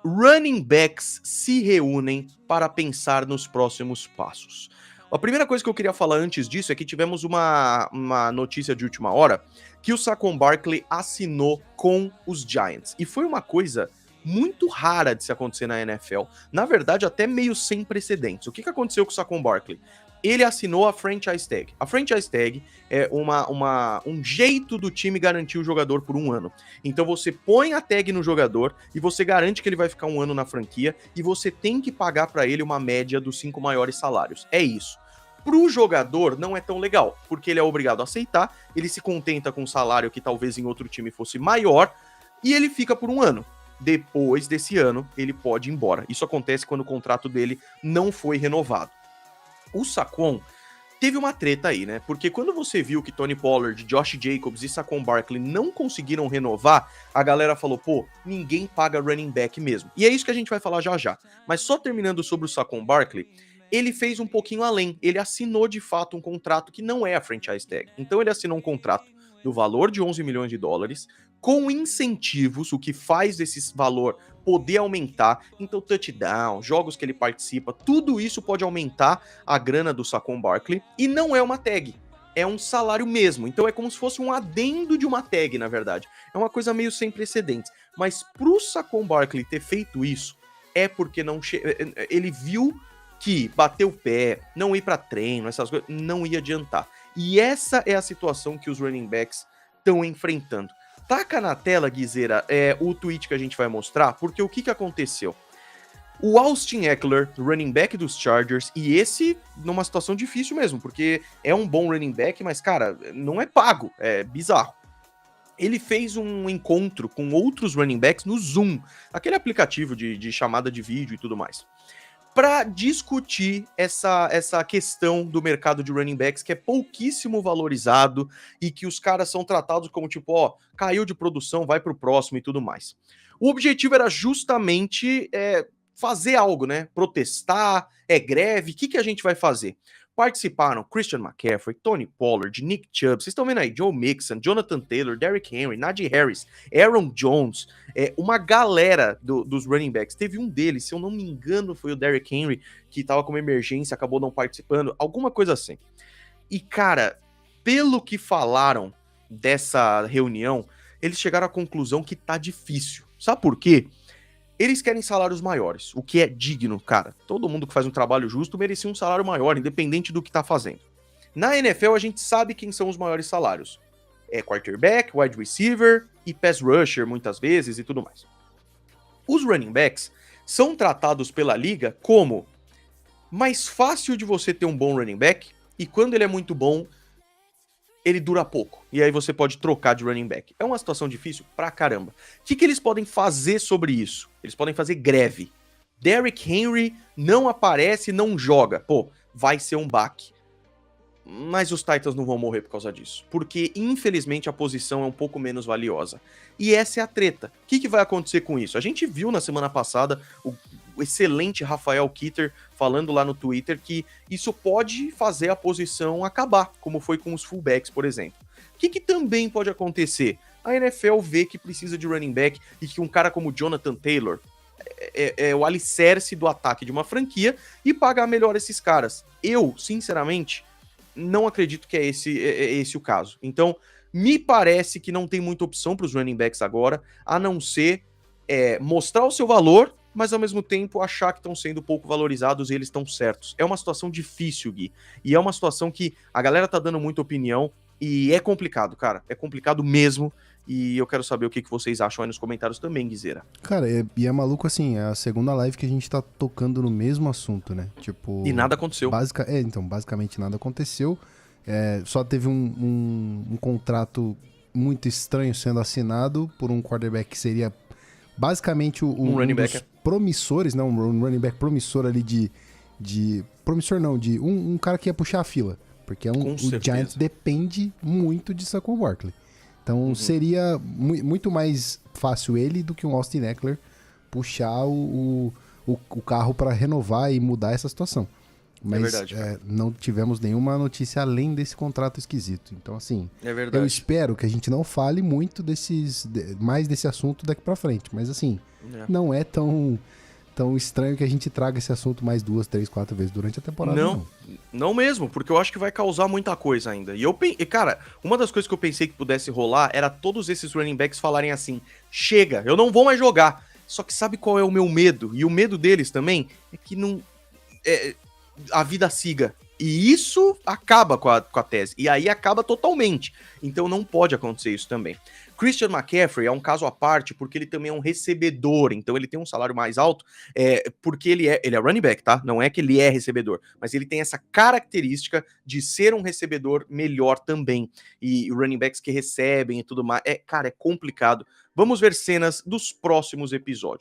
Running backs se reúnem para pensar nos próximos passos. A primeira coisa que eu queria falar antes disso é que tivemos uma notícia de última hora que o Saquon Barkley assinou com os Giants. E foi uma coisa muito rara de se acontecer na NFL. Na verdade, até meio sem precedentes. O que aconteceu com o Saquon Barkley? Ele assinou a franchise tag. A franchise tag é um jeito do time garantir o jogador por um ano. Então você põe a tag no jogador e você garante que ele vai ficar um ano na franquia e você tem que pagar para ele uma média dos 5 maiores salários. É isso. Pro jogador não é tão legal, porque ele é obrigado a aceitar, ele se contenta com um salário que talvez em outro time fosse maior e ele fica por um ano. Depois desse ano, ele pode ir embora. Isso acontece quando o contrato dele não foi renovado. O Saquon teve uma treta aí, né? Porque quando você viu que Tony Pollard, Josh Jacobs e Saquon Barkley não conseguiram renovar, a galera falou, pô, ninguém paga running back mesmo. E é isso que a gente vai falar já já. Mas só terminando sobre o Saquon Barkley, ele fez um pouquinho além. Ele assinou de fato um contrato que não é a franchise tag. Então ele assinou um contrato no valor de 11 milhões de dólares, com incentivos, o que faz esse valor poder aumentar. Então, touchdown, jogos que ele participa, tudo isso pode aumentar a grana do Saquon Barkley. E não é uma tag, é um salário mesmo. Então é como se fosse um adendo de uma tag, na verdade. É uma coisa meio sem precedentes. Mas pro Saquon Barkley ter feito isso, é porque ele viu que bater o pé, não ir para treino, essas coisas, não ia adiantar. E essa é a situação que os running backs estão enfrentando. Taca na tela, Guizeira, o tweet que a gente vai mostrar, porque o que aconteceu? O Austin Ekeler, running back dos Chargers, e esse numa situação difícil mesmo, porque é um bom running back, mas, cara, não é pago, é bizarro. Ele fez um encontro com outros running backs no Zoom, aquele aplicativo de chamada de vídeo e tudo mais, para discutir essa questão do mercado de running backs que é pouquíssimo valorizado e que os caras são tratados como tipo, ó, caiu de produção, vai pro próximo e tudo mais. O objetivo era justamente fazer algo, né? Protestar, greve, o que a gente vai fazer? Participaram Christian McCaffrey, Tony Pollard, Nick Chubb, vocês estão vendo aí, Joe Mixon, Jonathan Taylor, Derrick Henry, Najee Harris, Aaron Jones, uma galera dos running backs. Teve um deles, se eu não me engano, foi o Derrick Henry, que tava com uma emergência, acabou não participando, alguma coisa assim. E, cara, pelo que falaram dessa reunião, eles chegaram à conclusão que tá difícil. Sabe por quê? Eles querem salários maiores, o que é digno, cara. Todo mundo que faz um trabalho justo merecia um salário maior, independente do que tá fazendo. Na NFL, a gente sabe quem são os maiores salários. É quarterback, wide receiver e pass rusher, muitas vezes, e tudo mais. Os running backs são tratados pela liga como mais fácil de você ter um bom running back, e quando ele é muito bom, ele dura pouco. E aí você pode trocar de running back. É uma situação difícil pra caramba. O que eles podem fazer sobre isso? Eles podem fazer greve. Derrick Henry não aparece, não joga. Pô, vai ser um baque. Mas os Titans não vão morrer por causa disso. Porque, infelizmente, a posição é um pouco menos valiosa. E essa é a treta. O que vai acontecer com isso? A gente viu na semana passada o excelente Rafael Kitter falando lá no Twitter que isso pode fazer a posição acabar, como foi com os fullbacks, por exemplo. O que também pode acontecer? A NFL vê que precisa de running back e que um cara como Jonathan Taylor é o alicerce do ataque de uma franquia e pagar melhor esses caras. Eu, sinceramente, não acredito que é esse o caso. Então, me parece que não tem muita opção para os running backs agora, a não ser mostrar o seu valor, mas ao mesmo tempo achar que estão sendo pouco valorizados e eles estão certos. É uma situação difícil, Gui, e é uma situação que a galera tá dando muita opinião e é complicado, cara. É complicado mesmo. E eu quero saber o que vocês acham aí nos comentários também, Guizeira. Cara, e é maluco assim, é a segunda live que a gente tá tocando no mesmo assunto, né? Tipo... E nada aconteceu. Então, basicamente nada aconteceu. Só teve um contrato muito estranho sendo assinado por um quarterback que seria basicamente um running dos back promissores, não, um running back promissor ali promissor não, de um cara que ia puxar a fila. Porque o Giants depende muito de Saquon Barkley. Então seria muito mais fácil ele do que um Austin Ekeler puxar o carro para renovar e mudar essa situação. Mas verdade, não tivemos nenhuma notícia além desse contrato esquisito. Então, assim, eu espero que a gente não fale muito mais desse assunto daqui pra frente. Mas, assim, não é tão estranho que a gente traga esse assunto mais 2, 3, 4 vezes durante a temporada, não mesmo, porque eu acho que vai causar muita coisa ainda. E cara, uma das coisas que eu pensei que pudesse rolar era todos esses running backs falarem assim, chega, eu não vou mais jogar. Só que sabe qual é o meu medo? E o medo deles também é que não... a vida siga. E isso acaba com a tese. E aí acaba totalmente. Então não pode acontecer isso também. Christian McCaffrey é um caso à parte, porque ele também é um recebedor. Então ele tem um salário mais alto, porque ele é running back, tá? Não é que ele é recebedor. Mas ele tem essa característica de ser um recebedor melhor também. E running backs que recebem e tudo mais. Cara, é complicado. Vamos ver cenas dos próximos episódios.